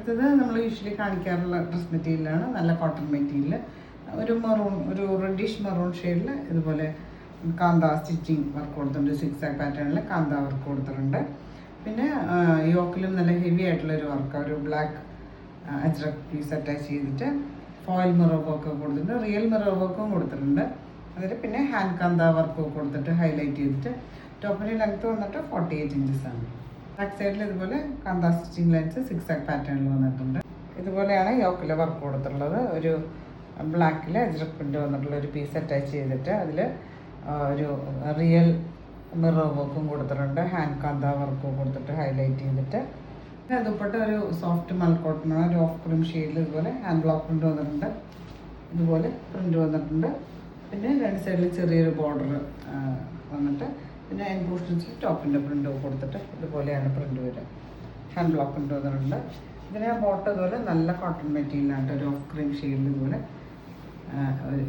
അടുത്തത് നമ്മൾ usually കാണിക്കാറുള്ള dress മെറ്റീരിയലാണ്. നല്ല കോട്ടൺ മെറ്റീരിയൽ, ഒരു മെറൂൺ, ഒരു റെഡിഷ് മെറൂൺ ഷെയ്ഡിൽ ഇതുപോലെ കാന്ത സ്റ്റിച്ചിങ് വർക്ക് കൊടുത്തിട്ടുണ്ട്. 6 പാറ്റേണിൽ കാന്ത വർക്ക് കൊടുത്തിട്ടുണ്ട്. പിന്നെ യോക്കിലും നല്ല ഹെവി ആയിട്ടുള്ളൊരു വർക്ക്, ഒരു ബ്ലാക്ക് അജ്രക് പീസ് അറ്റാച്ച് ചെയ്തിട്ട് ഫോയിൽ മിറർ വർക്ക് കൊടുത്തിട്ടുണ്ട്. റിയൽ മിറർ വർക്കും കൊടുത്തിട്ടുണ്ട്. അതിൽ പിന്നെ ഹാൻഡ് കാന്ത വർക്ക് കൊടുത്തിട്ട് ഹൈലൈറ്റ് ചെയ്തിട്ട് ടോപ്പിൻ്റെ ലെങ്ത്ത് വന്നിട്ട് 48 ഇഞ്ചസ് ആണ്. ബാക്ക് സൈഡിൽ ഇതുപോലെ കാന്ത സ്റ്റിച്ചിങ് ലൈൻസ് 6 പാറ്റേണിൽ വന്നിട്ടുണ്ട്. ഇതുപോലെയാണ് യോക്കിലെ വർക്ക് കൊടുത്തിട്ടുള്ളത്. ഒരു ബ്ലാക്കിൽ അജ്രക് പ്രിൻ്റ് വന്നിട്ടുള്ള ഒരു പീസ് അറ്റാച്ച് ചെയ്തിട്ട് അതിൽ ഒരു റിയൽ മിറർ വർക്കും കൊടുത്തിട്ടുണ്ട്. ഹാൻഡ് കാന്ത വർക്കും കൊടുത്തിട്ട് ഹൈലൈറ്റ് ചെയ്തിട്ട് ദുപ്പട്ട ഒരു സോഫ്റ്റ് മൽക്കോട്ടനാണ്. ഒരു ഓഫ് ക്രീം ഷെയ്ഡിൽ ഇതുപോലെ ഹാൻഡ് ബ്ലോക്ക് പ്രിൻ്റ് വന്നിട്ടുണ്ട്. ഇതുപോലെ പ്രിൻ്റ് വന്നിട്ടുണ്ട്. പിന്നെ രണ്ട് സൈഡിൽ ചെറിയൊരു ബോർഡർ വന്നിട്ട് പിന്നെ എൻ പോർഷൻസിൽ ടോപ്പിൻ്റെ പ്രിൻ്റ് കൊടുത്തിട്ട് ഇതുപോലെയാണ് പ്രിൻ്റ് വരിക. ഹാൻഡ് ബ്ലോക്ക് പ്രിൻ്റ് വന്നിട്ടുണ്ട്. ഇതിനെ ബോട്ടം ഇതുപോലെ നല്ല കോട്ടൺ മെറ്റീരിയലായിട്ട് ഒരു ഓഫ് ക്രീം ഷെയ്ഡിൽ ഇതുപോലെ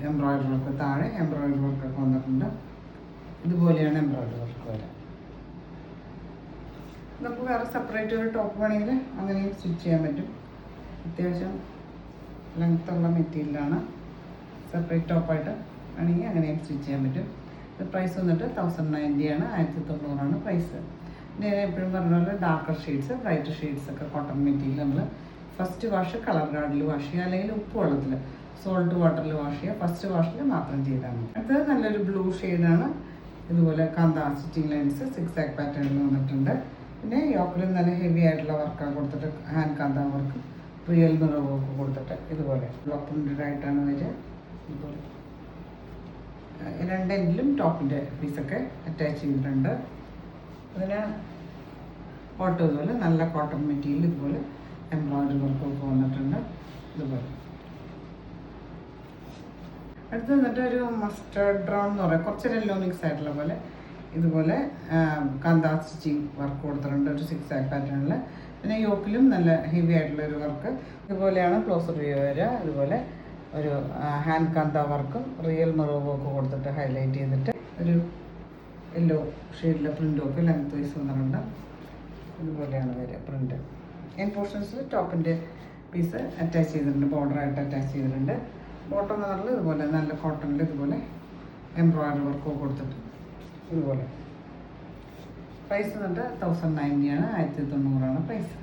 എംബ്രോയിഡറി വർക്ക്, താഴെ എംബ്രോയിഡറി വർക്കൊക്കെ വന്നിട്ടുണ്ട്. ഇതുപോലെയാണ് എംബ്രോയിഡറി വർക്ക് വരാം. നമുക്ക് വേറെ സെപ്പറേറ്റ് ഒരു ടോപ്പ് വേണമെങ്കിൽ അങ്ങനെയും സ്റ്റിച്ച് ചെയ്യാൻ പറ്റും. അത്യാവശ്യം ലെങ്ത്തുള്ള മെറ്റീരിയലാണ്. സെപ്പറേറ്റ് ടോപ്പായിട്ട് വേണമെങ്കിൽ അങ്ങനെയും സ്റ്റിച്ച് ചെയ്യാൻ പറ്റും. ഇത് പ്രൈസ് വന്നിട്ട് 1090 ആണ്, 1900 പ്രൈസ്. പിന്നെ ഞാൻ എപ്പോഴും പറഞ്ഞ പോലെ ഡാർക്കർ ഷെയ്ഡ്സ്, ബ്രൈറ്റർ ഷെയ്ഡ്സ് ഒക്കെ കോട്ടൺ മെറ്റീരിയൽ നമ്മൾ ഫസ്റ്റ് വാഷ് കളർ ഗാർഡിൽ വാഷ് ചെയ്യുക, അല്ലെങ്കിൽ ഉപ്പ് വെള്ളത്തിൽ സോൾട്ട് വാട്ടറിൽ വാഷ് ചെയ്യുക. ഫസ്റ്റ് വാഷിൽ മാത്രം ചെയ്താൽ മതി. അടുത്തത് നല്ലൊരു ബ്ലൂ ഷെയ്ഡാണ്. ഇതുപോലെ കാന്ത സ്റ്റിച്ചിങ് ലൈൻസ് 6 പാറ്റേണിൽ വന്നിട്ടുണ്ട്. പിന്നെ യോക്കിലും നല്ല ഹെവി ആയിട്ടുള്ള വർക്കാണ് കൊടുത്തിട്ട് ഹാൻഡ് കാന്ത വർക്ക്, റിയൽ മിറർ വർക്ക് കൊടുത്തിട്ട് ഇതുപോലെ ബ്ലോക്ക് പ്രിൻ്റഡ് ആയിട്ടാണ് വരിക. ഇതുപോലെ രണ്ട് എൻഡിലും ടോപ്പിൻ്റെ പീസൊക്കെ അറ്റാച്ച് ചെയ്തിട്ടുണ്ട്. അതിന് കോട്ടൺ ഇതുപോലെ നല്ല കോട്ടൺ മെറ്റീരിയൽ ഇതുപോലെ എംബ്രോയിഡറി വർക്കൊക്കെ വന്നിട്ടുണ്ട്. ഇതുപോലെ അടുത്ത് വന്നിട്ട് ഒരു മസ്റ്റേർഡ് ബ്രൗൺ എന്ന് പറയാം, കുറച്ച് യെല്ലോ മിക്സ് ആയിട്ടുള്ള പോലെ ഇതുപോലെ കാന്ത സ്റ്റിച്ചിങ് വർക്ക് കൊടുത്തിട്ടുണ്ട് ഒരു 6 പാറ്റേണിൽ. പിന്നെ യോക്കിലും നല്ല ഹെവി ആയിട്ടുള്ളൊരു വർക്ക്. ഇതുപോലെയാണ് ക്ലോസർ വ്യൂ വരിക. ഇതുപോലെ ഒരു ഹാൻഡ് കാന്ത വർക്കും റിയൽ മിറർ വർക്കും കൊടുത്തിട്ട് ഹൈലൈറ്റ് ചെയ്തിട്ട് ഒരു യെല്ലോ ഷെയ്ഡിലെ പ്രിൻ്റൊക്കെ ലെങ്ത് വൈസ് വന്നിട്ടുണ്ട്. ഇതുപോലെയാണ് വരിക പ്രിൻ്റ്. എൻ പോർഷൻസിൽ ടോപ്പിൻ്റെ പീസ് അറ്റാച്ച് ചെയ്തിട്ടുണ്ട്, ബോർഡറായിട്ട് അറ്റാച്ച് ചെയ്തിട്ടുണ്ട്. ബോട്ടം കളറിൽ ഇതുപോലെ നല്ല കോട്ടണിൽ ഇതുപോലെ എംബ്രോയിഡറി വർക്കൊക്കെ കൊടുത്തിട്ട് ഇതുപോലെ. പ്രൈസ് വന്നിട്ട് 1090 ആണ്, 1900 പ്രൈസ്.